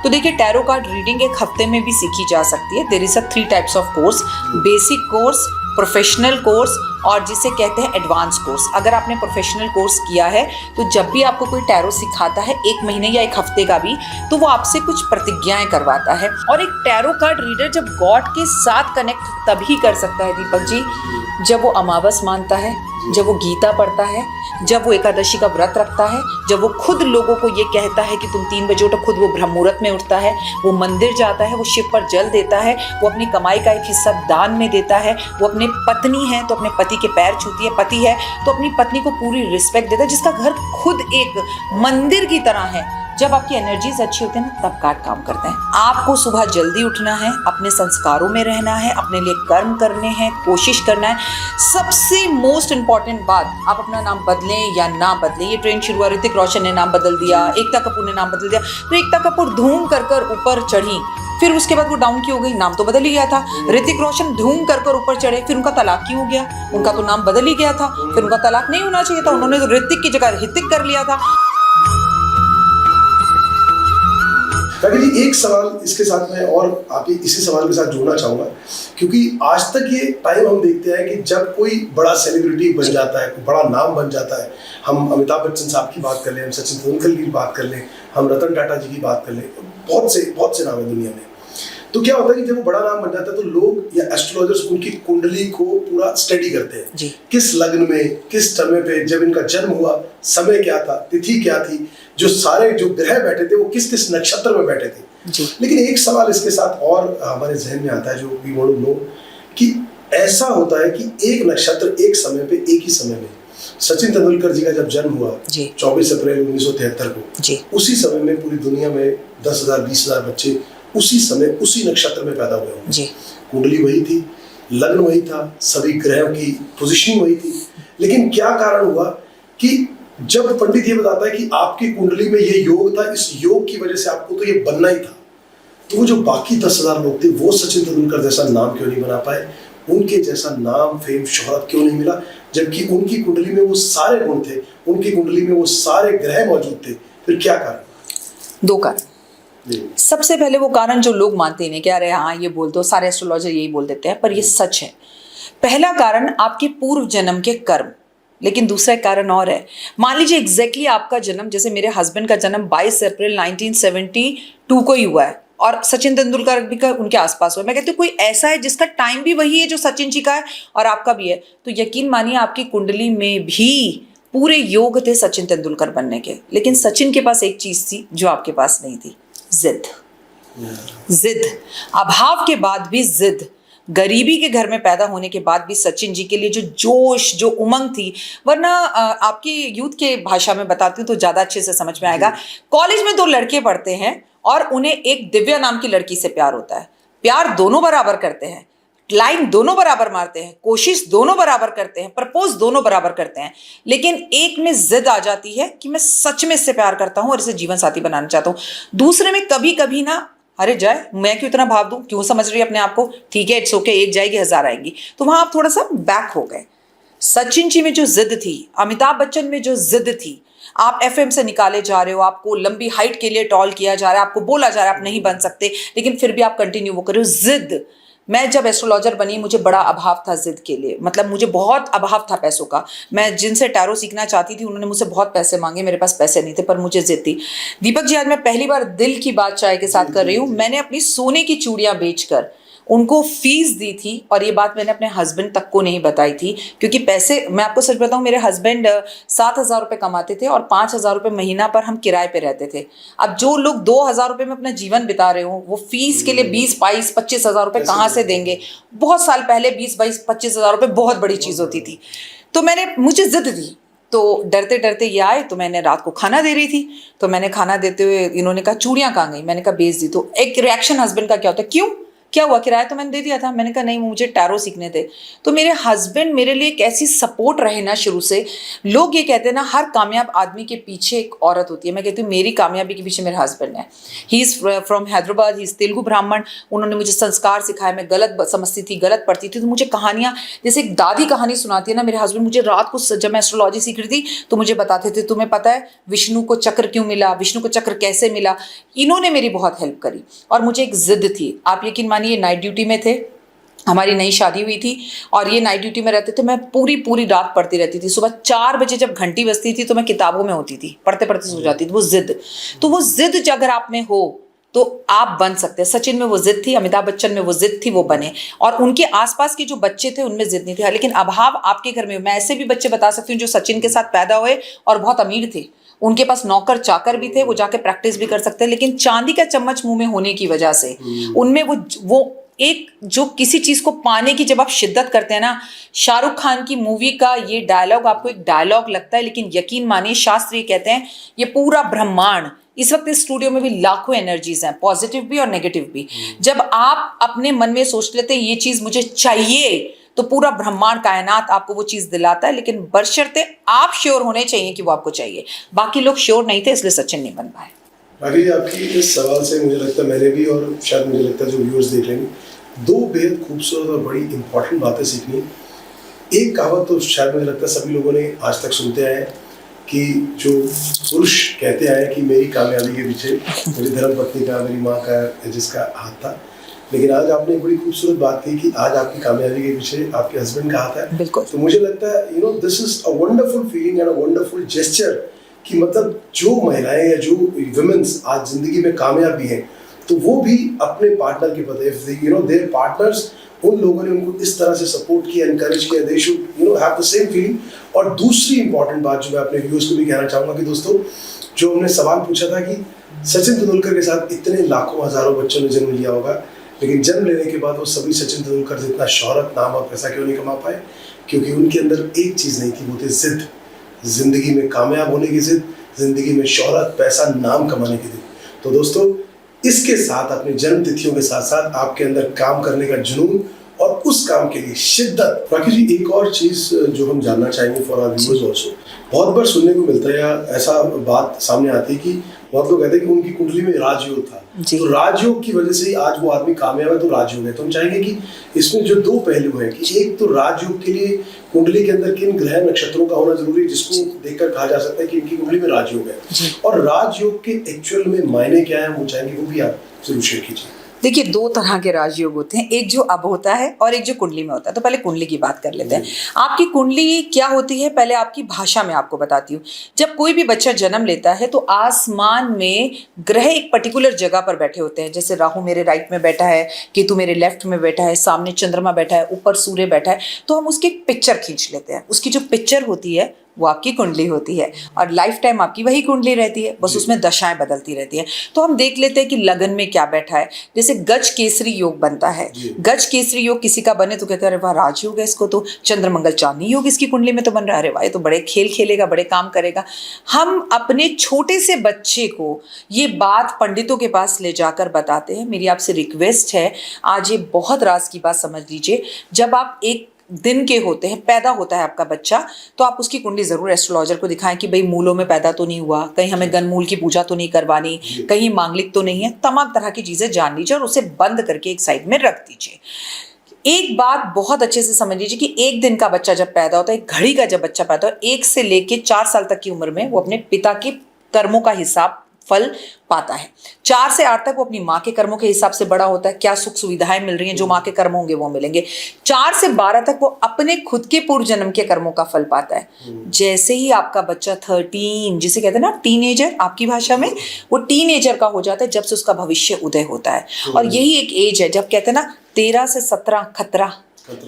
तो देखिए, tarot card reading एक हफ्ते में भी सीखी जा सकती है। There is a 3 types of course, basic course, professional course और जिसे कहते हैं एडवांस कोर्स। अगर आपने प्रोफेशनल कोर्स किया है तो जब भी आपको कोई टैरो सिखाता है 1 महीने या 1 हफ्ते का भी, तो वो आपसे कुछ प्रतिज्ञाएं करवाता है। और एक टैरो कार्ड रीडर जब गॉड के साथ कनेक्ट तभी कर सकता है दीपक जी, जब वो अमावस मानता है, जब वो गीता पढ़ता है, जब वो एकादशी का व्रत रखता है, जब वो खुद लोगों को ये कहता है कि तुम 3 बजे उठो, खुद वो ब्रह्म मुहूर्त में उठता है, वो मंदिर जाता है, वो शिव पर जल देता है, वो अपनी कमाई का एक हिस्सा दान में देता है, वो अपने पत्नी है तो अपने पति के पैर छूती है, पति है तो अपनी पत्नी को पूरी रिस्पेक्ट देता है, जिसका घर खुद एक मंदिर की तरह है। जब आपकी एनर्जीज अच्छी होती है ना, तब कार्ड काम करते हैं। आपको सुबह जल्दी उठना है, अपने संस्कारों में रहना है, अपने लिए कर्म करने हैं, कोशिश करना है। सबसे मोस्ट इंपॉर्टेंट बात, आप अपना नाम बदलें या ना बदलें। ये ट्रेंड शुरू हुआ, ऋतिक रोशन ने नाम बदल दिया, एकता कपूर ने नाम बदल दिया, तो एकता कपूर धूम कर ऊपर चढ़ी, फिर उसके बाद वो डाउन क्यों हो गई? नाम तो बदल ही गया था। ऋतिक रोशन धूम कर ऊपर चढ़े, फिर उनका तलाक क्यों हो गया? उनका तो नाम बदल ही गया था, फिर उनका तलाक नहीं होना चाहिए था, उन्होंने तो ऋतिक की जगह हितिक कर लिया था। राखी जी, एक सवाल इसके साथ में और आप इसी सवाल के साथ जोड़ना चाहूँगा, क्योंकि आज तक ये टाइम हम देखते हैं कि जब कोई बड़ा सेलिब्रिटी बन जाता है, कोई बड़ा नाम बन जाता है, हम अमिताभ बच्चन साहब की बात कर लें, हम सचिन तेंदुलकर की बात कर लें, हम रतन टाटा जी की बात कर लें, बहुत से नाम है दुनिया में, तो क्या होता है कि जब वो बड़ा नाम बन जाता है तो लोग या एस्ट्रोलॉजर्स उनकी कुंडली को पूरा स्टडी करते हैं जी। किस लग्न में, किस समय पे, जब इनका जन्म हुआ, समय क्या था, तिथि क्या थी, जो सारे जो ग्रह बैठे थे वो किस किस नक्षत्र में बैठे थे जी। लेकिन एक सवाल इसके साथ और हमारे जहन में आता है जो वी वांट टू नो, कि ऐसा होता है कि एक नक्षत्र एक समय पे, एक ही समय में, सचिन तेंदुलकर जी का जब जन्म हुआ 24 अप्रैल 1973 को जी, उसी समय में पूरी दुनिया में 10,000 20,000 बच्चे उसी समय उसी नक्षत्र में पैदा हुए होंगे। कुंडली वही थी, लग्न वही था, सभी ग्रहों की पोजीशनिंग वही थी, लेकिन क्या कारण हुआ कि जब पंडित ये बताता है कि आपकी कुंडली में ये योग था, इस योग की वजह से आपको तो ये बनना ही था, तो वो जो बाकी 10,000 लोग थे वो सचिन तेंदुलकर जैसा नाम क्यों नहीं बना पाए, उनके जैसा नाम, फेम, शोहरत क्यों नहीं मिला, जबकि उनकी कुंडली में वो सारे गुण थे, उनकी कुंडली में वो सारे ग्रह मौजूद थे? फिर क्या कारण? 2 कारण। सबसे पहले वो कारण जो लोग मानते हैं कि अरे हाँ ये बोल दो, सारे एस्ट्रोलॉजर यही बोल देते हैं, पर ये सच है। पहला कारण आपके पूर्व जन्म के कर्म, लेकिन दूसरा कारण और है। मान लीजिए एग्जैक्टली आपका जन्म, जैसे मेरे हस्बैंड का जन्म 22 अप्रैल 1972 को ही हुआ है और सचिन तेंदुलकर भी का उनके आसपास हुआ। मैं कहती हूँ कोई ऐसा है जिसका टाइम भी वही है जो सचिन जी का है और आपका भी है, तो यकीन मानिए आपकी कुंडली में भी पूरे योग थे सचिन तेंदुलकर बनने के। लेकिन सचिन के पास एक चीज थी जो आपके पास नहीं थी, जिद। अभाव के बाद भी जिद, गरीबी के घर में पैदा होने के बाद भी सचिन जी के लिए जो जोश, जो उमंग थी, वरना आपकी यूथ के भाषा में बताती हूँ तो ज्यादा अच्छे से समझ में आएगा। कॉलेज में 2 लड़के पढ़ते हैं और उन्हें एक दिव्या नाम की लड़की से प्यार होता है। प्यार दोनों बराबर करते हैं, लाइन दोनों बराबर मारते हैं, कोशिश दोनों बराबर करते हैं, प्रपोज दोनों बराबर करते हैं, लेकिन एक में जिद आ जाती है कि मैं सच में इससे प्यार करता हूं और इसे जीवन साथी बनाना चाहता हूं। दूसरे में कभी कभी ना, अरे जाए, मैं क्यों इतना भाव दूं, क्यों समझ रही है अपने आप को, ठीक है इट्स ओके, एक जाएगी 1000 आएंगी, तो वहां आप थोड़ा सा बैक हो गए। सचिन जी में जो जिद थी, अमिताभ बच्चन में जो जिद थी, आप एफएम से निकाले जा रहे हो, आपको लंबी हाइट के लिए टॉल किया जा रहा है, आपको बोला जा रहा है आप नहीं बन सकते, लेकिन फिर भी आप कंटिन्यू वो कर रहे हो, जिद। मैं जब एस्ट्रोलॉजर बनी मुझे बड़ा अभाव था जिद के लिए, मतलब मुझे बहुत अभाव था पैसों का। मैं जिनसे टैरो सीखना चाहती थी उन्होंने मुझसे बहुत पैसे मांगे, मेरे पास पैसे नहीं थे, पर मुझे जिद थी। दीपक जी, आज मैं पहली बार दिल की बात चाय के साथ कर रही हूँ। मैंने अपनी सोने की चूड़ियां बेचकर उनको फीस दी थी और ये बात मैंने अपने हस्बैंड तक को नहीं बताई थी, क्योंकि पैसे, मैं आपको सच बताऊं, मेरे हस्बैंड 7,000 रुपये कमाते थे और 5,000 रुपये महीना पर हम किराए पे रहते थे। अब जो लोग 2,000 रुपये में अपना जीवन बिता रहे हो, वो फीस के लिए 20, 22, 25,000 रुपये कहाँ से देंगे? बहुत साल पहले 20, 22, 25,000 रुपये बहुत बड़ी चीज़ होती थी। तो मुझे जिद थी, तो डरते डरते ये आए, तो मैंने रात को खाना दे रही थी, तो मैंने खाना देते हुए इन्होंने कहा चूड़ियाँ कहाँ गई, मैंने कहा बेच दी। तो एक रिएक्शन हस्बैंड का क्या होता है, क्यों? क्या हुआ, किराया तो मैंने दे दिया था। मैंने कहा नहीं, मुझे टैरो सीखने थे। तो मेरे हस्बैंड मेरे लिए एक ऐसी सपोर्ट रहे ना शुरू से। लोग ये कहते हैं ना, हर कामयाब आदमी के पीछे एक औरत होती है। मैं कहती हूँ मेरी कामयाबी के पीछे मेरे हस्बैंड है। He is from Hyderabad, he is Telugu ब्राह्मण। उन्होंने मुझे संस्कार सिखाए। मैं गलत समझती थी, गलत पढ़ती थी, तो मुझे कहानियाँ, जैसे एक दादी कहानी सुनाती है ना, मेरे हस्बैंड मुझे रात को, जब मैं एस्ट्रोलॉजी सीख रही थी तो मुझे बताते थे, तुम्हें पता है विष्णु को चक्र क्यों मिला, विष्णु को चक्र कैसे मिला। इन्होंने मेरी बहुत हेल्प करी। और मुझे एक जिद थी, आप यकीन मानिए, नाइट ड्यूटी में थे, हमारी नई शादी हुई थी और ये नाइट ड्यूटी में रहते थे। मैं पूरी पूरी रात पढ़ती रहती थी। सुबह 4 बजे जब घंटी बजती थी तो मैं किताबों में होती थी, पढ़ते पढ़ते सो जाती थी। वो जिद अगर आप में हो तो आप बन सकते हैं। सचिन में वो जिद थी, अमिताभ बच्चन में वो जिद थी, वो बने। और उनके आसपास के जो बच्चे थे उनमें जिद नहीं थी। लेकिन अभाव आपके घर में, मैं ऐसे भी बच्चे बता सकती हूँ जो सचिन के साथ पैदा हुए और बहुत अमीर थे, उनके पास नौकर चाकर भी थे, वो जाके प्रैक्टिस भी कर सकते हैं, लेकिन चांदी का चम्मच मुंह में होने की वजह से उनमें वो एक जो किसी चीज को पाने की जब आप शिद्दत करते हैं ना, शाहरुख खान की मूवी का ये डायलॉग आपको एक डायलॉग लगता है, लेकिन यकीन मानिए शास्त्र ये कहते हैं, ये पूरा ब्रह्मांड, इस वक्त इस स्टूडियो में भी लाखों एनर्जीज हैं, पॉजिटिव भी और नेगेटिव भी। जब आप अपने मन में सोच लेते हैं ये चीज मुझे चाहिए, तो पूरा ब्रह्मांड कायनात आपको वो चीज दिलाता है, लेकिन बशर्ते आप श्योर होने चाहिए कि वो आपको चाहिए। बाकी लोग श्योर नहीं थे, इसलिए सचिन नहीं बन पाए। बाकी आपकी इस सवाल से मुझे लगता है मैंने भी, और शायद मुझे लगता है जो व्यूअर्स देख लेंगे, 2 बेहद खूबसूरत और बड़ी इंपॉर्टेंट बातें सीखनी। एक कहावत तो शायद मुझे लगता है सभी लोगों ने आज तक सुनते आए हैं कि जो पुरुष कहते आए कि मेरी कामयाबी के पीछे मेरी धर्मपत्नी का, मेरी माँ का, जिसका हाथ था। लेकिन आज आपने एक बड़ी खूबसूरत बात की कि आज आपकी कामयाबी के पीछे आपके हस्बैंड का हाथ है। बिल्कुल। तो मुझे लगता है this is a wonderful feeling and a wonderful gesture कि मतलब जो महिलाएं या जो वुमेन्स आज जिंदगी में कामयाब भी हैं, तो वो भी अपने पार्टनर के प्रति, देयर पार्टनर्स, उन लोगों ने उनको इस तरह से सपोर्ट किया, एनकरेज किया, they should have the same feeling. और दूसरी इंपॉर्टेंट बात जो मैं अपने व्यूअर्स को भी कहना चाहूँगा कि दोस्तों, जो हमने सवाल पूछा था कि सचिन तेंदुलकर के साथ इतने लाखों हजारों बच्चों ने जन्म लिया होगा, लेकिन जन्म लेने के बाद वो सभी सचिन तेंदुलकर जितना शोहरत, नाम और पैसा क्यों नहीं कमा पाए? क्योंकि उनके अंदर एक चीज़ नहीं थी, वो थी जिद। जिंदगी में कामयाब होने की जिद, जिंदगी में शोहरत, पैसा, नाम कमाने की जिद। तो दोस्तों, इसके साथ अपनी जन्म तिथियों के साथ साथ आपके अंदर काम करने का जुनून और उस काम के लिए शिद्दत। बाकी जी, एक और चीज जो हम जानना चाहेंगे फॉर आवर व्यूअर्स ऑल्सो, बहुत बार सुनने को मिलता है या ऐसा बात सामने आती है कि बहुत लोग कहते हैं कि उनकी कुंडली में राजयोग था, तो राजयोग की वजह से ही आज वो आदमी कामयाब है, तो राजयोग है। तो हम चाहेंगे कि इसमें जो 2 पहलू है कि एक तो राजयोग के लिए कुंडली के अंदर किन ग्रह नक्षत्रों का होना जरूरी है, जिसको देखकर कहा जा सकता है कि इनकी कुंडली में राजयोग है, और राजयोग के एक्चुअल में मायने क्या है, वो चाहेंगे वो भी आप जरूर शेयर कीजिए। देखिए, 2 तरह के राजयोग होते हैं, एक जो अब होता है और एक जो कुंडली में होता है। तो पहले कुंडली की बात कर लेते हैं। आपकी कुंडली क्या होती है, पहले आपकी भाषा में आपको बताती हूँ। जब कोई भी बच्चा जन्म लेता है तो आसमान में ग्रह एक पर्टिकुलर जगह पर बैठे होते हैं। जैसे राहु मेरे राइट में बैठा है, केतु मेरे लेफ्ट में बैठा है, सामने चंद्रमा बैठा है, ऊपर सूर्य बैठा है। तो हम उसकी पिक्चर खींच लेते हैं। उसकी जो पिक्चर होती है वो आपकी कुंडली होती है, और लाइफ टाइम आपकी वही कुंडली रहती है, बस उसमें दशाएं बदलती रहती हैं। तो हम देख लेते हैं कि लगन में क्या बैठा है। जैसे गज केसरी योग बनता है, गज केसरी योग किसी का बने तो कहते हैं अरे वाह, राजयोग है इसको तो। चंद्रमंगल चांदनी योग इसकी कुंडली में तो बन रहा है, अरे वाह, ये तो बड़े खेल खेलेगा, बड़े काम करेगा। हम अपने छोटे से बच्चे को ये बात पंडितों के पास ले जाकर बताते हैं। मेरी आपसे रिक्वेस्ट है, आज ये बहुत राज की बात समझ लीजिए। जब आप एक दिन के होते हैं, पैदा होता है आपका बच्चा, तो आप उसकी कुंडली जरूर एस्ट्रोलॉजर को दिखाएं कि भाई मूलों में पैदा तो नहीं हुआ, कहीं हमें गनमूल की पूजा तो नहीं करवानी, कहीं मांगलिक तो नहीं है। तमाम तरह की चीजें जान लीजिए और उसे बंद करके एक साइड में रख दीजिए। एक बात बहुत अच्छे से समझ लीजिए कि एक दिन का बच्चा जब पैदा होता है, एक घड़ी का जब बच्चा पैदा होता है, 1 से लेके 4 साल तक की उम्र में वो अपने पिता के कर्मों का हिसाब फल पाता है। 4 से 8 तक वो अपनी माँ के कर्मों के हिसाब से बड़ा होता है, क्या सुख सुविधाएं मिल रही हैं, जो माँ के कर्म होंगे वो मिलेंगे। 4 से 12 तक वो अपने खुद के पूर्व जन्म के कर्मों का फल पाता है। जैसे ही आपका बच्चा 13, जिसे कहते हैं ना टीनेजर आपकी भाषा में, वो टीनेजर का हो जाता है जब से उसका भविष्य उदय होता है। और यही एक एज है जब कहते हैं ना 13 से 17 खतरा।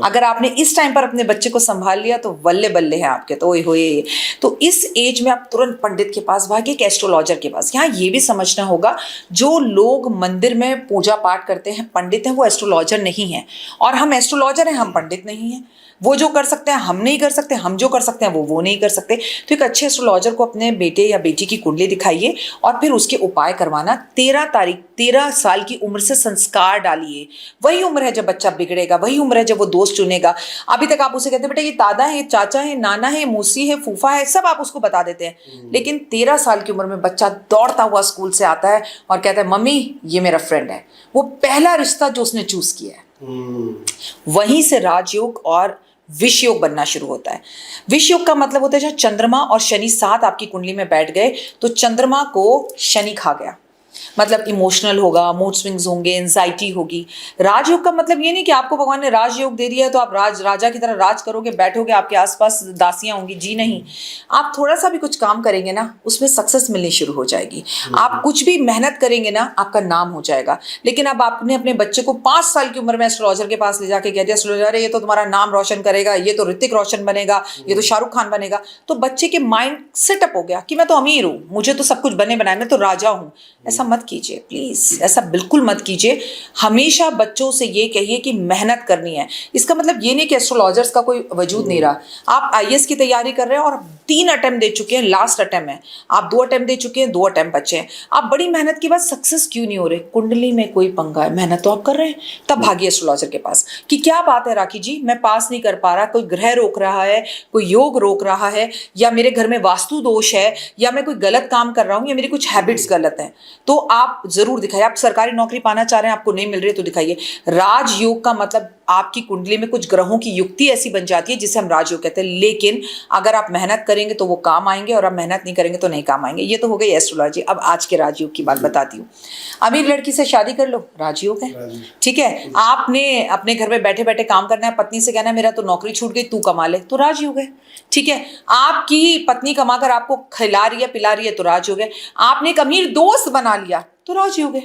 अगर आपने इस टाइम पर अपने बच्चे को संभाल लिया तो बल्ले बल्ले हैं आपके, तो ओए होए। तो इस एज में आप तुरंत पंडित के पास भागिए, एक एस्ट्रोलॉजर के पास। यहाँ ये भी समझना होगा, जो लोग मंदिर में पूजा पाठ करते हैं, पंडित हैं, वो एस्ट्रोलॉजर नहीं है, और हम एस्ट्रोलॉजर हैं, हम पंडित नहीं हैं। वो जो कर सकते हैं हम नहीं कर सकते, हम जो कर सकते हैं वो नहीं कर सकते। तो एक अच्छे एस्ट्रोलॉजर को अपने बेटे या बेटी की कुंडली दिखाइए और फिर उसके उपाय करवाना। 13 13 साल की उम्र से संस्कार डालिए। वही उम्र है जब बच्चा बिगड़ेगा, वही उम्र है जब वो दोस्त चुनेगा। अभी तक आप उसे कहते हैं बेटा ये दादा है, चाचा है, नाना है, मौसी है, फूफा है, सब आप उसको बता देते हैं। लेकिन 13 साल की उम्र में बच्चा दौड़ता हुआ स्कूल से आता है और कहता है मम्मी ये मेरा फ्रेंड है। वो पहला रिश्ता जो उसने चूज किया है, वहीं से राजयोग और विष योग बनना शुरू होता है। विष योग का मतलब होता है जब चंद्रमा और शनि साथ आपकी कुंडली में बैठ गए तो चंद्रमा को शनि खा गया, मतलब इमोशनल होगा, मूड स्विंग्स होंगे, एंजाइटी होगी। राजयोग का मतलब ये नहीं कि आपको भगवान ने राजयोग दे दिया है तो आप राजा की तरह राज करोगे, बैठोगे, आपके आसपास दासियां होंगी। जी नहीं, आप थोड़ा सा भी कुछ काम करेंगे ना उसमें सक्सेस मिलनी शुरू हो जाएगी। आप कुछ भी मेहनत करेंगे ना आपका नाम हो जाएगा। लेकिन अब आपने अपने बच्चे को 5 साल की उम्र में एस्ट्रोलॉजर के पास ले जाके कह दिया एस्ट्रोलॉजर ये तो तुम्हारा नाम रोशन करेगा, ये तो ऋतिक रोशन बनेगा, ये तो शाहरुख खान बनेगा, तो बच्चे के माइंड सेटअप हो गया कि मैं तो अमीर हूं, मुझे तो सब कुछ बने बनाए, मैं तो राजा हूं। ऐसा मत कीजिए प्लीज, ऐसा बिल्कुल मत कीजिए। हमेशा बच्चों से ये कहिए कि मेहनत करनी है। इसका मतलब ये नहीं कि एस्ट्रोलॉजर्स का कोई वजूद नहीं रहा। आप आईएएस की तैयारी कर रहे हैं और 3 अटेम्प्ट दे चुके हैं, लास्ट अटेम्प्ट है, आप 2 अटेम्प्ट दे चुके हैं, 2 अटेम्प्ट बचे हैं। आप बड़ी मेहनत के बाद सक्सेस क्यों नहीं हो रहे? कुंडली में कोई पंगा है, मेहनत तो आप कर रहे हैं, तब भागिए एस्ट्रोलॉजर के पास कि क्या बात है राखी जी, मैं पास नहीं कर पा रहा, कोई ग्रह रोक रहा है, कोई योग रोक रहा है, या मेरे घर में वास्तु दोष है, या मैं कोई गलत काम कर रहा हूं, या मेरी कुछ हैबिट्स गलत हैं। तो आप जरूर दिखाइए। आप सरकारी नौकरी पाना चाह रहे हैं, आपको नहीं मिल रही है तो दिखाइए। राजयोग का मतलब आपकी कुंडली में कुछ ग्रहों की युक्ति ऐसी बन जाती है जिसे हम राजयोग कहते हैं। लेकिन अगर आप मेहनत करेंगे तो वो काम आएंगे और आप मेहनत नहीं करेंगे तो नहीं काम आएंगे। ये तो हो गई एस्ट्रोलॉजी। अब आज के राजयोग की बात बताती हूँ। अमीर लड़की से शादी कर लो, राजयोग है, ठीक है। आपने अपने घर में बैठे बैठे काम करना है, पत्नी से कहना है मेरा तो नौकरी छूट गई, तू कमा ले, तो राजयोग है, ठीक है। आपकी पत्नी कमाकर आपको खिला रही है, पिला रही है, तो राजयोग है। आपने एक अमीर दोस्त बना लिया तो राजयोग है,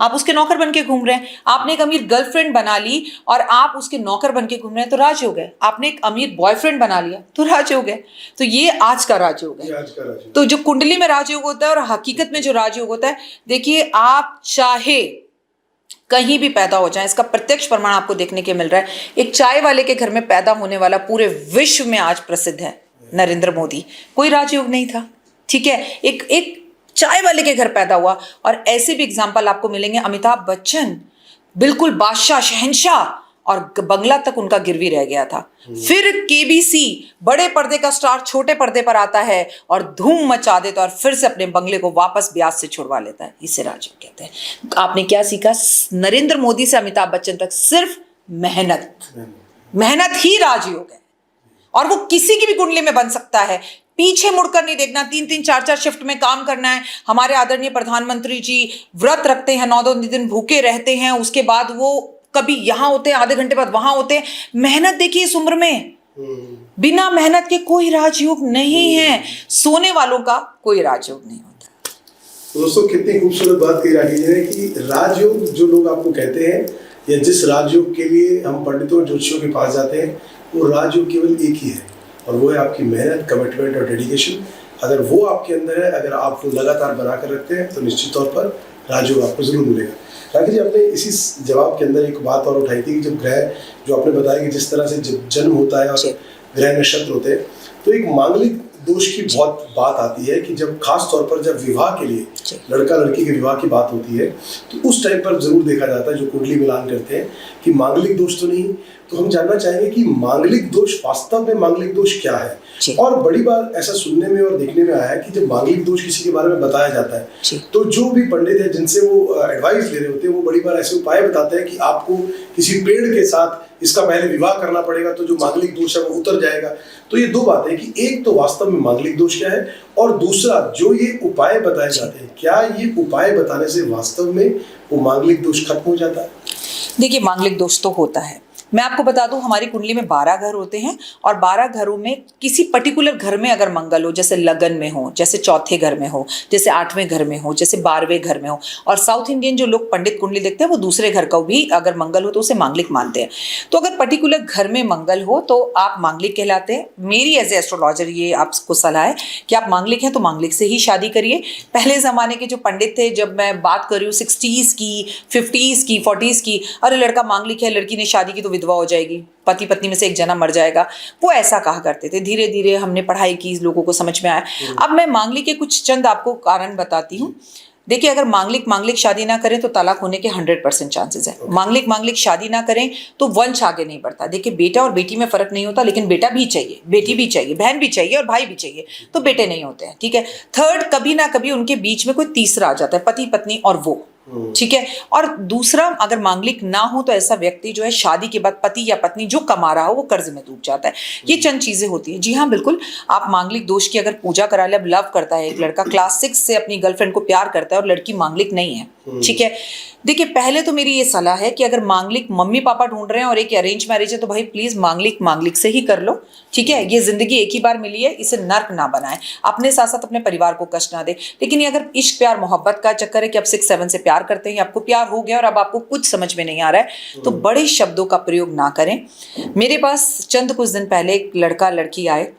आप उसके नौकर बन के घूम रहे हैं। आपने एक अमीर गर्लफ्रेंड बना ली और आप उसके नौकर बन के घूम रहे हैं तो राजयोग है। आपने एक अमीर बॉयफ्रेंड बना लिया तो राजयोग है। तो ये आज का राजयोग है। तो जो कुंडली में राजयोग होता है और हकीकत में जो राजयोग होता है, देखिए आप चाहे कहीं भी पैदा हो जाए, इसका प्रत्यक्ष प्रमाण आपको देखने के मिल रहा है। एक चाय वाले के घर में पैदा होने वाला पूरे विश्व में आज प्रसिद्ध है नरेंद्र मोदी, कोई राजयोग नहीं था, ठीक है। एक चाय वाले के घर पैदा हुआ। और ऐसे भी एग्जाम्पल आपको मिलेंगे। अमिताभ बच्चन बिल्कुल बादशाह, शहंशाह, और बंगला तक उनका गिरवी रह गया था। फिर केबीसी बड़े पर्दे का स्टार छोटे पर्दे पर आता है और धूम मचा देता है और फिर से अपने बंगले को वापस ब्याज से छुड़वा लेता है। इसे राजयोग कहते हैं। आपने क्या सीखा? नरेंद्र मोदी से अमिताभ बच्चन तक सिर्फ मेहनत ही राजयोग है। और वो किसी की भी कुंडली में बन सकता है। पीछे मुड़कर नहीं देखना, 3-3 4-4 शिफ्ट में काम करना है। हमारे आदरणीय प्रधानमंत्री जी व्रत रखते हैं, 9 दिन भूखे रहते हैं, उसके बाद वो कभी यहाँ होते हैं, आधे घंटे बाद वहां होते हैं। मेहनत देखिए इस उम्र में, बिना मेहनत के कोई राजयोग नहीं है। सोने वालों का कोई राजयोग नहीं होता। तो दोस्तों कितनी खूबसूरत बात कही राखी जी ने कि राजयोग जो लोग आपको कहते हैं या जिस राजयोग के लिए हम पंडितों और ज्योतिषियों के पास जाते हैं, वो राजयोग केवल एक ही है और वो है आपकी मेहनत, कमिटमेंट और डेडिकेशन। अगर वो आपके अंदर है, अगर आप वो लगातार बना कर रखते हैं तो निश्चित तौर पर राजयोग आपको जरूर मिलेगा। राखी जी, आपने इसी जवाब के अंदर एक बात और उठाई थी कि जब ग्रह, जो आपने बताया कि जिस तरह से जब जन्म होता है और ग्रह नक्षत्र होते हैं तो एक मांगलिक दोष की बहुत बात आती है कि जब खास तौर पर जब विवाह के लिए लड़का लड़की के विवाह की बात होती है तो उस टाइम पर जरूर देखा जाता है, जो कुंडली मिलान करते हैं, कि मांगलिक दोष तो नहीं। तो हम जानना चाहेंगे कि मांगलिक दोष, वास्तव में मांगलिक दोष क्या है? और बड़ी बार ऐसा सुनने में और देखने में आया है कि जब मांगलिक दोष किसी के बारे में बताया जाता है तो जो भी पंडित है जिनसे वो एडवाइस ले रहे होते हैं वो बड़ी बार ऐसे उपाय बताते हैं कि आपको किसी पेड़ के साथ इसका पहले विवाह करना पड़ेगा तो जो मांगलिक दोष है वो उतर जाएगा। तो ये 2 बातें हैं कि एक तो वास्तव में मांगलिक दोष क्या है और दूसरा जो ये उपाय बताए जाते हैं, क्या ये उपाय बताने से वास्तव में वो मांगलिक दोष खत्म हो जाता है? देखिए, मांगलिक दोष तो होता है। मैं आपको बता दूं, हमारी कुंडली में 12 घर होते हैं और 12 घरों में किसी पर्टिकुलर घर में अगर मंगल हो, जैसे लगन में हो, जैसे चौथे घर में हो, जैसे 8वें घर में हो, जैसे 12वें घर में हो, और साउथ इंडियन जो लोग पंडित कुंडली देखते हैं वो दूसरे घर का भी अगर मंगल हो तो उसे मांगलिक मानते हैं। तो अगर पर्टिकुलर घर में मंगल हो तो आप मांगलिक कहलाते हैं। मेरी एज ए एस्ट्रोलॉजर ये आपको सलाह है कि आप मांगलिक हैं तो मांगलिक से ही शादी करिए। पहले ज़माने के जो पंडित थे, जब मैं बात कर रही हूँ 60s की, 50s की, 40s की, अरे लड़का मांगलिक है, लड़की ने शादी की तो विधवा हो जाएगी, पति पत्नी में से एक जना मर जाएगा, वो ऐसा कहा करते थे। धीरे धीरे हमने पढ़ाई की, लोगों को समझ में आया। अब मैं मांगलिक के कुछ चंद आपको कारण बताती हूँ। देखिए, अगर मांगलिक शादी ना करें तो तलाक होने के 100% चांसेस है। मांगलिक शादी ना करें तो वंश आगे नहीं बढ़ता। देखिए, बेटा और बेटी में फर्क नहीं होता, लेकिन बेटा भी चाहिए, बेटी भी चाहिए, बहन भी चाहिए और भाई भी चाहिए, तो बेटे नहीं होते हैं, ठीक है। थर्ड, कभी ना कभी उनके बीच में कोई तीसरा आ जाता है, पति पत्नी और वो, ठीक है। और दूसरा, अगर मांगलिक ना हो तो ऐसा व्यक्ति जो है शादी के बाद पति या पत्नी जो कमा रहा हो वो कर्ज में डूब जाता है। ये चंद चीजें होती है। जी हाँ, बिल्कुल, आप मांगलिक दोष की अगर पूजा करा ले। अब लव करता है एक लड़का, क्लास 6 से अपनी गर्लफ्रेंड को प्यार करता है और लड़की मांगलिक नहीं है, ठीक है। देखिए, पहले तो मेरी ये सलाह है कि अगर मांगलिक मम्मी पापा ढूंढ रहे हैं और एक अरेंज मैरिज है तो भाई प्लीज मांगलिक से ही कर लो, ठीक है। ये जिंदगी एक ही बार मिली है, इसे नर्क ना बनाए, अपने साथ साथ अपने परिवार को कष्ट ना दे। लेकिन ये अगर इश्क प्यार मोहब्बत का चक्कर है कि अब 6-7 से प्यार करते हैं, आपको प्यार हो गया और अब आपको कुछ समझ में नहीं आ रहा है, तो बड़े शब्दों का प्रयोग ना करें। मेरे पास चंद कुछ दिन पहले एक लड़का लड़की आए,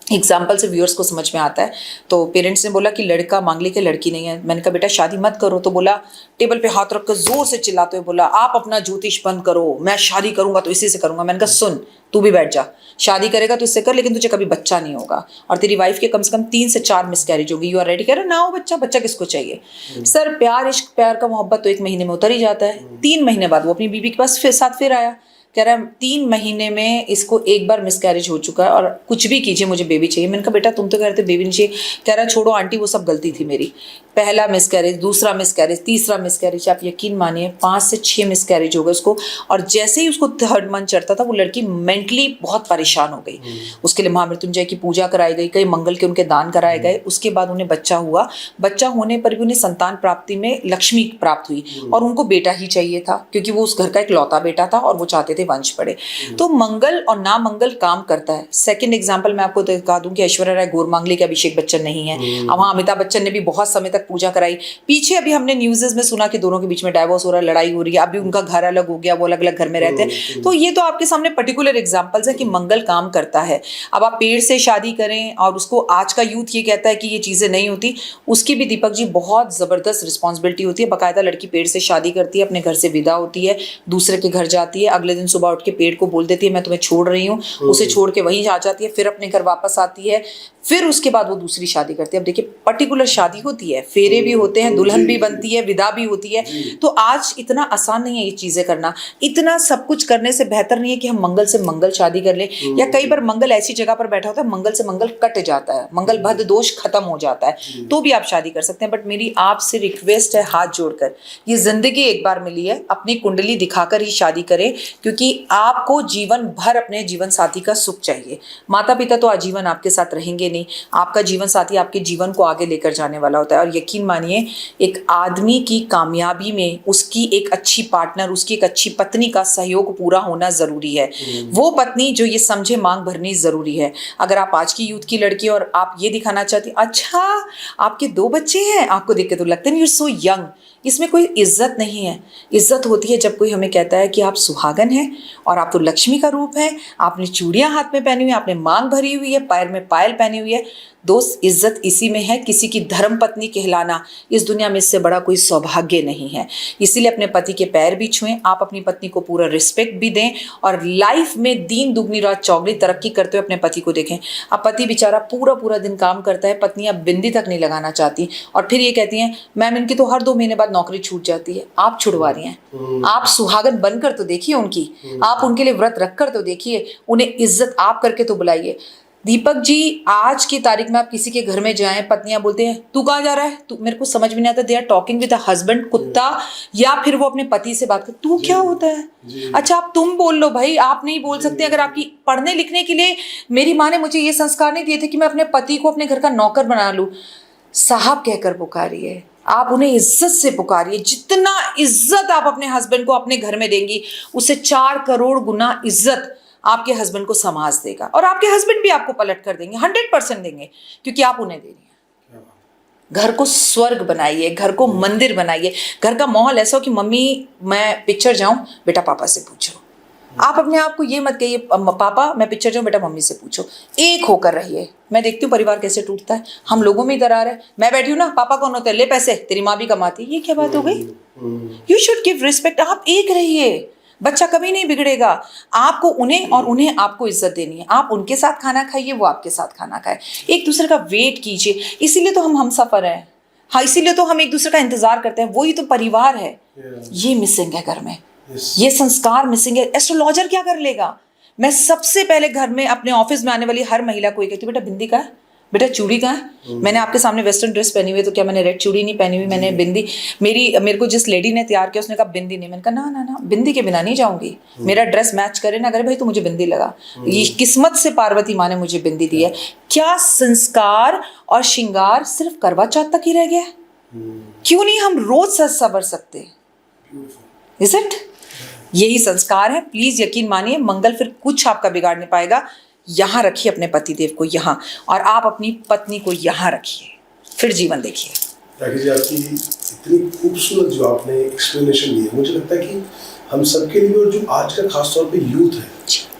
एग्जाम्पल से व्यूअर्स को समझ में आता है। तो पेरेंट्स ने बोला कि लड़का मांगलिक है, लड़की नहीं है। मैंने कहा बेटा शादी मत करो। तो बोला, टेबल पे हाथ रखकर जोर से चिल्लाते हुए बोला, आप अपना ज्योतिष बंद करो, मैं शादी करूंगा तो इसी से करूंगा। मैंने कहा सुन, तू भी बैठ जा, शादी करेगा तो इससे कर, लेकिन तुझे कभी बच्चा नहीं होगा और तेरी वाइफ के कम से कम 3 से 4 मिसकैरेज होगी। You are ready? कह रहा ना हो बच्चा किसको चाहिए? सर, प्यार इश्क प्यार का मोहब्बत तो 1 महीने में उतर ही जाता है। 3 महीने बाद वो अपनी बीवी के पास फिर आया, कह रहा है 3 महीने में इसको एक बार मिसकैरेज हो चुका है और कुछ भी कीजिए मुझे बेबी चाहिए। मैंने कहा बेटा तुम तो कह रहे थे बेबी नहीं चाहिए। कह रहा छोड़ो आंटी, वो सब गलती थी मेरी। पहला मिसकैरेज, दूसरा मिसकैरेज, तीसरा मिसकैरेज, आप यकीन मानिए 5 से 6 मिसकैरेज हो गए उसको। और जैसे ही उसको 3rd मंथ चढ़ता था वो लड़की मेंटली बहुत परेशान हो गई। उसके लिए महामृत्युंजय की पूजा कराई गई, कई मंगल के उनके दान कराए गए। उसके बाद उन्हें बच्चा हुआ। बच्चा होने पर भी उन्हें संतान प्राप्ति में लक्ष्मी प्राप्त हुई और उनको बेटा ही चाहिए था क्योंकि वो उस घर का इकलौता बेटा था और वो चाहते थे वंश बढ़े। तो मंगल और ना मंगल काम करता है। सेकंड एग्जांपल मैं आपको दिखा दूं कि ऐश्वर्या राय गौर मांगलिक, अभिषेक बच्चन नहीं है। वहां अमिताभ बच्चन ने भी बहुत समय तक पूजा कराई। पीछे अभी हमने न्यूज़ेस में सुना कि दोनों के बीच में डाइवोर्स हो रहा है, लड़ाई हो रही है, अभी उनका घर अलग हो गया, वो अलग अलग घर में रहते हैं। तो ये तो आपके सामने पर्टिकुलर एग्जाम्पल्स है कि मंगल काम करता है। अब आप पेड़ से शादी करें और उसको, आज का यूथ ये कहता है कि ये चीजें नहीं होती, उसकी भी दीपक जी बहुत जबरदस्त रिस्पॉन्सिबिलिटी होती है। बाकायदा लड़की पेड़ से शादी करती है, अपने घर से विदा होती है, दूसरे के घर जाती है, अगले दिन सुबह उठ के पेड़ को बोल देती है मैं तुम्हें छोड़ रही हूँ, उसे छोड़ के वहीं आ जाती है, फिर अपने घर वापस आती है, फिर उसके बाद वो दूसरी शादी करती है। अब देखिए पर्टिकुलर शादी होती है, फेरे भी होते हैं, दुल्हन भी बनती है, विदा भी होती है। तो आज इतना आसान नहीं है ये चीजें करना। इतना सब कुछ करने से बेहतर नहीं है कि हम मंगल से मंगल शादी कर लें, या कई बार मंगल ऐसी जगह पर बैठा होता है मंगल से मंगल कट जाता है, मंगल भद दोष खत्म हो जाता है, तो भी आप शादी कर सकते हैं। बट मेरी आपसे रिक्वेस्ट है हाथ जोड़कर, ये जिंदगी एक बार मिली है, अपनी कुंडली दिखाकर ही शादी करें, क्योंकि आपको जीवन भर अपने जीवन साथी का सुख चाहिए। माता पिता तो आजीवन आपके साथ रहेंगे नहीं, आपका जीवन साथी आपके जीवन को आगे लेकर जाने वाला होता है। और यकीन मानिए, एक आदमी की कामयाबी में उसकी एक अच्छी पार्टनर, उसकी एक अच्छी पत्नी का सहयोग पूरा होना जरूरी है। वो पत्नी जो ये समझे मांग भरनी जरूरी है। अगर आप आज की यूथ की लड़की और आप ये दिखाना चाहती, अच्छा आपके 2 बच्चे हैं, आपको देख के तो लगता है यू आर सो यंग, इसमें कोई इज्जत नहीं है। इज्जत होती है जब कोई हमें कहता है कि आप सुहागन हैं और आप तो लक्ष्मी का रूप है, आपने चूड़ियां हाथ में पहनी हुई है, आपने मांग भरी हुई है, पैर में पायल पहनी हुई है। दोस्त, इज्जत इसी में है। किसी की धर्म पत्नी कहलाना इस दुनिया में इससे बड़ा कोई सौभाग्य नहीं है। इसीलिए अपने पति के पैर भी छुएं, आप अपनी पत्नी को पूरा रिस्पेक्ट भी दें और लाइफ में दिन दुगनी रात चौगनी तरक्की करते हुए अपने पति को देखें। अब पति बेचारा पूरा दिन काम करता है, पत्नी अब बिंदी तक नहीं लगाना चाहती और फिर ये कहती हैं मैम इनकी तो हर 2 महीने बाद नौकरी छूट जाती है। आप छुड़वा रही हैं। आप सुहागन बनकर तो देखिए उनकी, आप उनके लिए व्रत रखकर तो देखिए, उन्हें इज्जत आप करके तो बुलाइए। दीपक जी, आज की तारीख में आप किसी के घर में जाएं, पत्नियां बोलते हैं तू कहाँ जा रहा है, तू, मेरे को समझ में नहीं आता, they are talking with a husband कुत्ता, या फिर वो अपने पति से बात कर, तू क्या होता है? अच्छा आप तुम बोल लो भाई, आप नहीं बोल सकते। अगर आपकी पढ़ने लिखने के लिए मेरी माँ ने मुझे ये संस्कार नहीं दिए थे कि मैं अपने पति को अपने घर का नौकर बना लूं, साहब कहकर पुकारिए, आप उन्हें इज्जत से पुकारिए। जितना इज्जत आप अपने हस्बैंड को अपने घर में देंगी, उससे 4 करोड़ गुना इज्जत आपके हस्बैंड को समाज देगा और आपके हस्बैंड भी आपको पलट कर देंगे, 100% देंगे, क्योंकि आप उन्हें दे रही हैं। घर को स्वर्ग बनाइए, घर को मंदिर बनाइए, घर का माहौल ऐसा हो कि मम्मी मैं पिक्चर जाऊं, बेटा पापा से पूछो। आप अपने आप को ये मत कहिए पापा मैं पिक्चर जाऊं, बेटा मम्मी से पूछो। एक होकर रहिए। मैं देखती हूँ परिवार कैसे टूटता है, हम लोगों में ही दरार है। मैं बैठी हूँ ना, पापा कौन होता है, ले पैसे, तेरी माँ भी कमाती है, ये क्या बात हो गई? You should give respect. आप एक रहिए, बच्चा कभी नहीं बिगड़ेगा। आपको उन्हें और उन्हें आपको इज्जत देनी है। आप उनके साथ खाना खाइए, वो आपके साथ खाना खाए, एक दूसरे का वेट कीजिए। इसीलिए तो हम सफर हैं। हाँ, इसीलिए तो हम एक दूसरे का इंतजार करते हैं, वही तो परिवार है। Yeah. ये मिसिंग है घर में, Yes. ये संस्कार मिसिंग है। एस्ट्रोलॉजर क्या कर लेगा? मैं सबसे पहले घर में अपने ऑफिस में आने वाली हर महिला को ये कहती हूँ, बेटा बिंदी का है, बेटा चूड़ी का है। मैंने आपके सामने वेस्टर्न ड्रेस पहनी हुई है, तो क्या मैंने रेड चूड़ी नहीं पहनी हुई? मैंने बिंदी, मेरे को जिस लेडी ने तैयार किया उसने कहा बिंदी नहीं। मैंने कहा ना ना ना, बिंदी के बिना नहीं जाऊंगी, मेरा ड्रेस मैच करे ना करे भाई, तो मुझे बिंदी लगा। ये किस्मत से पार्वती माँ ने मुझे बिंदी दी है। क्या संस्कार और श्रृंगार सिर्फ करवा चौथ तक ही रह गया? क्यों नहीं हम रोज सज सवर सकते? Is it? यही संस्कार है। प्लीज यकीन मानिए, मंगल फिर कुछ आपका बिगाड़ नहीं पाएगा। यहाँ रखिए अपने पतिदेव को, यहाँ, और आप अपनी पत्नी को यहाँ रखिए, फिर जीवन देखिए। राखी जी, आपकी इतनी खूबसूरत जो आपने एक्सप्लेनेशन दी है, मुझे लगता है कि हम सबके लिए, और जो आज का खासतौर पे यूथ है,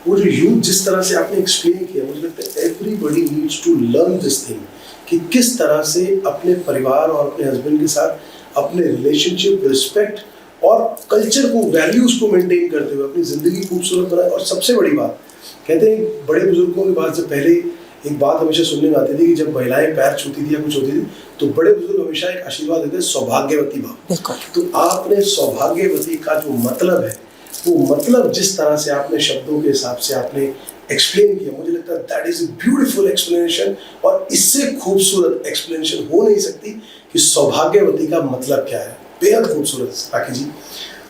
वो जो यूथ जिस तरह से आपने एक्सप्लेन किया, मुझे लगता है everybody needs to learn this thing, कि किस तरह से अपने परिवार और अपने हस्बैंड के साथ अपने रिलेशनशिप, रिस्पेक्ट और कल्चर को, वैल्यूज को मेंटेन करते हुए अपनी जिंदगी खूबसूरत बनाए। और सबसे बड़ी बात, कहते हैं बड़े बुजुर्गों की बात, जब पहले एक बात हमेशा सुनने में आती थी कि जब महिलाएं पैर छूती थी या कुछ होती थी, तो बड़े बुजुर्ग हमेशा एक आशीर्वाद देते, सौभाग्यवती भाव। तो आपने सौभाग्यवती का जो मतलब है, वो मतलब जिस तरह से आपने शब्दों के हिसाब से आपने एक्सप्लेन किया, मुझे लगता है that is a beautiful explanation. और इससे खूबसूरत एक्सप्लेनेशन हो नहीं सकती कि सौभाग्यवती का मतलब क्या है। बेहद खूबसूरत राखी जी।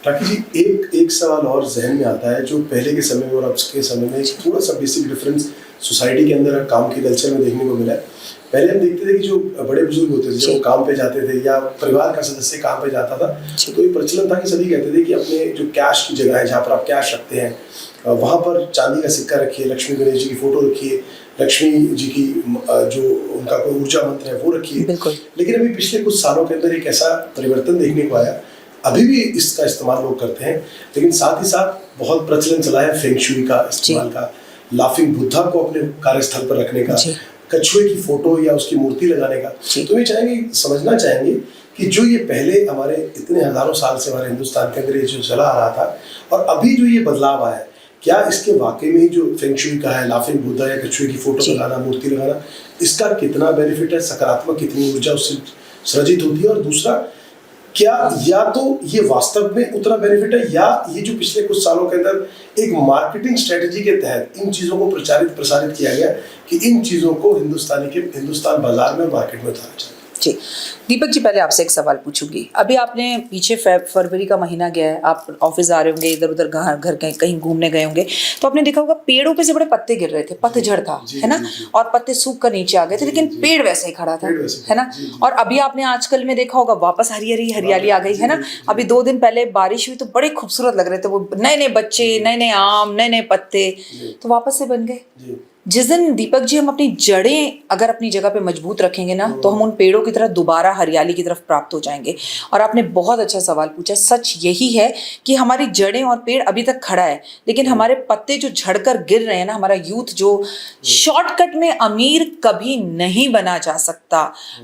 राखी जी, एक सवाल और जहन में आता है, जो पहले के समय में और अब के समय में एक थोड़ा सा बेसिक डिफरेंस सोसाइटी के अंदर काम के कल्चर में देखने को मिला है। पहले हम देखते थे कि जो बड़े बुजुर्ग होते थे, जब वो काम पे जाते थे या परिवार का सदस्य काम पे जाता था, तो ये प्रचलन था कि सभी कहते थे कि अपने जो कैश की जगह है, जहाँ पर आप कैश रखते हैं, वहाँ पर चांदी का सिक्का रखिए, लक्ष्मी गणेश जी की फोटो रखिए, लक्ष्मी जी की जो उनका कोई ऊर्जा मंत्र है वो रखिए। लेकिन अभी पिछले कुछ सालों के अंदर एक ऐसा परिवर्तन देखने को आया, अभी भी इसका इस्तेमाल लोग करते हैं, लेकिन साथ ही साथ बहुत प्रचलन चला है फेंग शुई का इस्तेमाल का, लाफिंग बुद्धा को अपने कार्यस्थल पर रखने का, कछुए की फोटो या उसकी मूर्ति लगाने का। तो ये समझना चाहेंगे कि जो ये पहले हमारे इतने हजारों साल से हमारे हिंदुस्तान के अंदर ये जो चला आ रहा था, और अभी जो ये बदलाव आया है, क्या इसके वाकई में जो फेंग शुई का है, लाफिंग बुद्धा या कछुए की फोटो लगाना, मूर्ति लगाना, इसका कितना बेनिफिट है, सकारात्मक कितनी ऊर्जा उससे सृजित होती है? और दूसरा, क्या या तो ये वास्तव में उतना बेनिफिट है, या ये जो पिछले कुछ सालों के अंदर एक मार्केटिंग स्ट्रेटजी के तहत इन चीज़ों को प्रसारित किया गया कि इन चीज़ों को हिंदुस्तान बाजार में, मार्केट में उतारा जाए? जी दीपक जी, पहले आपसे एक सवाल पूछूंगी। अभी आपने पीछे फरवरी का महीना गया है, आप ऑफिस आ रहे होंगे, इधर उधर घर कहीं घूमने गए होंगे, तो आपने देखा होगा पेड़ों पे से बड़े पत्ते गिर रहे थे, पतझड़ था, है ना, और पत्ते सूख कर नीचे आ गए थे, लेकिन पेड़ वैसे ही खड़ा था, है ना। और अभी आपने आजकल में देखा होगा वापस हरियाली आ गई, है ना। अभी 2 दिन पहले बारिश हुई तो बड़े खूबसूरत लग रहे थे, वो नए नए बच्चे, नए नए आम, नए नए पत्ते, तो वापस से बन गए। जिस दिन दीपक जी हम अपनी जड़ें अगर अपनी जगह पे मजबूत रखेंगे ना, तो हम उन पेड़ों की तरह दोबारा हरियाली की तरफ प्राप्त हो जाएंगे। और आपने बहुत अच्छा सवाल पूछा। सच यही है कि हमारी जड़ें और पेड़ अभी तक खड़ा है, लेकिन हमारे पत्ते जो झड़कर गिर रहे हैं ना, हमारा यूथ जो शॉर्टकट में अमीर कभी नहीं बना जा सकता।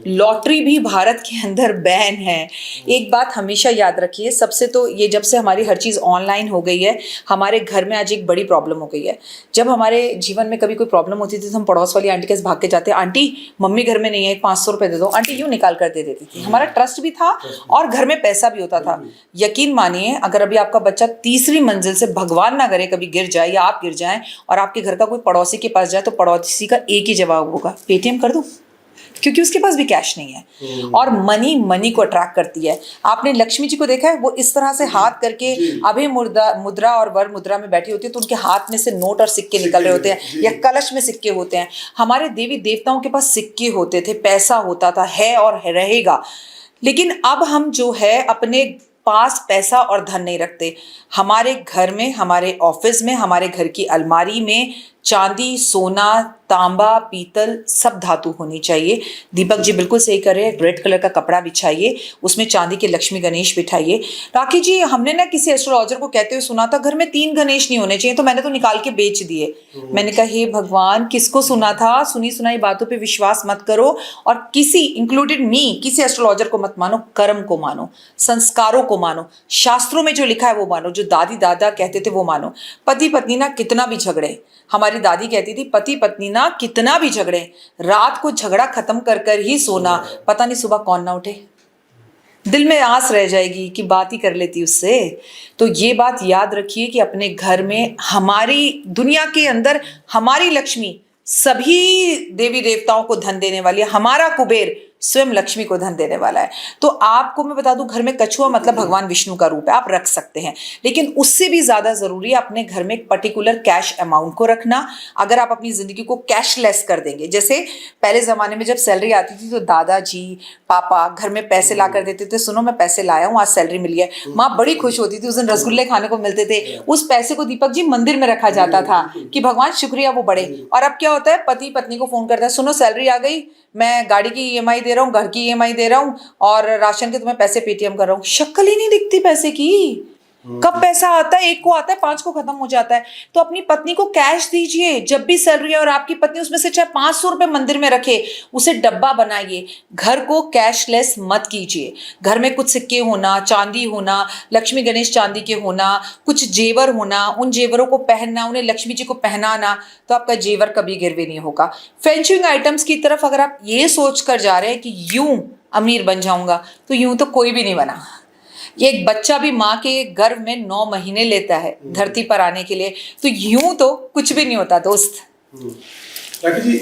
लॉटरी भी भारत के अंदर बैन है। एक बात हमेशा याद रखिए, सबसे तो ये, जब से हमारी हर चीज़ ऑनलाइन हो गई है, हमारे घर में आज एक बड़ी प्रॉब्लम हो गई है। जब हमारे जीवन में कभी प्रॉब्लम होती थी तो हम पड़ोस वाली आंटी के भाग के जाते, आंटी मम्मी घर में नहीं है, 500 रुपए दे दो, आंटी यूं निकाल कर दे देती थी। हमारा ट्रस्ट भी था और घर में पैसा भी होता था। यकीन मानिए, अगर अभी आपका बच्चा तीसरी मंजिल से, भगवान ना करे कभी गिर जाए या आप गिर जाएं, और आपके घर का कोई पड़ोसी के पास जाए, तो पड़ोसी का एक ही जवाब होगा, पेटीएम कर दूं, क्योंकि उसके पास भी कैश नहीं है। और मनी को अट्रैक्ट करती है। आपने लक्ष्मी जी को देखा है, वो इस तरह से हाथ करके अभय मुद्रा और वर मुद्रा में बैठी होती है, तो उनके हाथ में से नोट और सिक्के निकल रहे होते हैं, या कलश में सिक्के होते हैं। हमारे देवी देवताओं के पास सिक्के होते थे, पैसा होता था, है और रहेगा। लेकिन अब हम जो है अपने पास पैसा और धन नहीं रखते। हमारे घर में, हमारे ऑफिस में, हमारे घर की अलमारी में चांदी, सोना, तांबा, पीतल, सब धातु होनी चाहिए। दीपक जी बिल्कुल सही कर रहे हैं। रेड कलर का कपड़ा बिछाइए, उसमें चांदी के लक्ष्मी गणेश बिठाइए। राखी जी, हमने ना किसी एस्ट्रोलॉजर को कहते हुए सुना था, घर में 3 गणेश नहीं होने चाहिए, तो मैंने तो निकाल के बेच दिए। मैंने कहा, हे भगवान, किसको सुना था? सुनी सुनाई बातों पे विश्वास मत करो, और किसी, इंक्लूडेड मी, किसी एस्ट्रोलॉजर को मत मानो। कर्म को मानो, संस्कारों को मानो, शास्त्रों में जो लिखा है वो मानो, जो दादी दादा कहते थे वो मानो। पति पत्नी ना कितना भी झगड़े, हमारी हमारी दादी कहती थी पति पत्नी ना कितना भी झगड़े, रात को झगड़ा खत्म कर कर ही सोना, पता नहीं सुबह कौन ना उठे, दिल में आस रह जाएगी कि बात ही कर लेती उससे। तो ये बात याद रखिए कि अपने घर में, हमारी दुनिया के अंदर हमारी लक्ष्मी सभी देवी देवताओं को धन देने वाली है, हमारा कुबेर स्वयं लक्ष्मी को धन देने वाला है। तो आपको मैं बता दूं, घर में कछुआ मतलब भगवान विष्णु का रूप है, आप रख सकते हैं, लेकिन उससे भी ज्यादा जरूरी है अपने घर में एक पर्टिकुलर कैश अमाउंट को रखना। अगर आप अपनी जिंदगी को कैशलेस कर देंगे, जैसे पहले जमाने में जब सैलरी आती थी तो दादाजी पापा घर में पैसे ला कर देते थे, सुनो मैं पैसे लाया हूँ, आज सैलरी मिली है, माँ बड़ी खुश होती थी, उस दिन रसगुल्ले खाने को मिलते थे, उस पैसे को दीपक जी मंदिर में रखा जाता था कि भगवान शुक्रिया वो बढ़े। और अब क्या होता है, पति पत्नी को फोन करता है, सुनो सैलरी आ गई, मैं गाड़ी की ईएमआई दे रहा हूँ, घर की ईएमआई दे रहा हूँ और राशन के तुम्हें पैसे पेटीएम कर रहा हूँ, शक्ल ही नहीं दिखती पैसे की, कब पैसा आता है, एक को आता है 5 को खत्म हो जाता है। तो अपनी पत्नी को कैश दीजिए जब भी सैलरी है, और आपकी पत्नी उसमें से चाहे 500 रुपए मंदिर में रखे, उसे डब्बा बनाइए, घर को कैशलेस मत कीजिए। घर में कुछ सिक्के होना, चांदी होना, लक्ष्मी गणेश चांदी के होना, कुछ जेवर होना, उन जेवरों को पहनना, उन्हें लक्ष्मी जी को पहनाना, तो आपका जेवर कभी गिरवी नहीं होगा। फेंचिंग आइटम्स की तरफ अगर आप ये सोच कर जा रहे हैं कि यूं अमीर बन जाऊंगा, तो यूं तो कोई भी नहीं बना। ये एक बच्चा भी माँ के गर्भ में 9 महीने लेता है धरती पर आने के लिए, तो यूं तो कुछ भी नहीं होता दोस्त। राखी जी,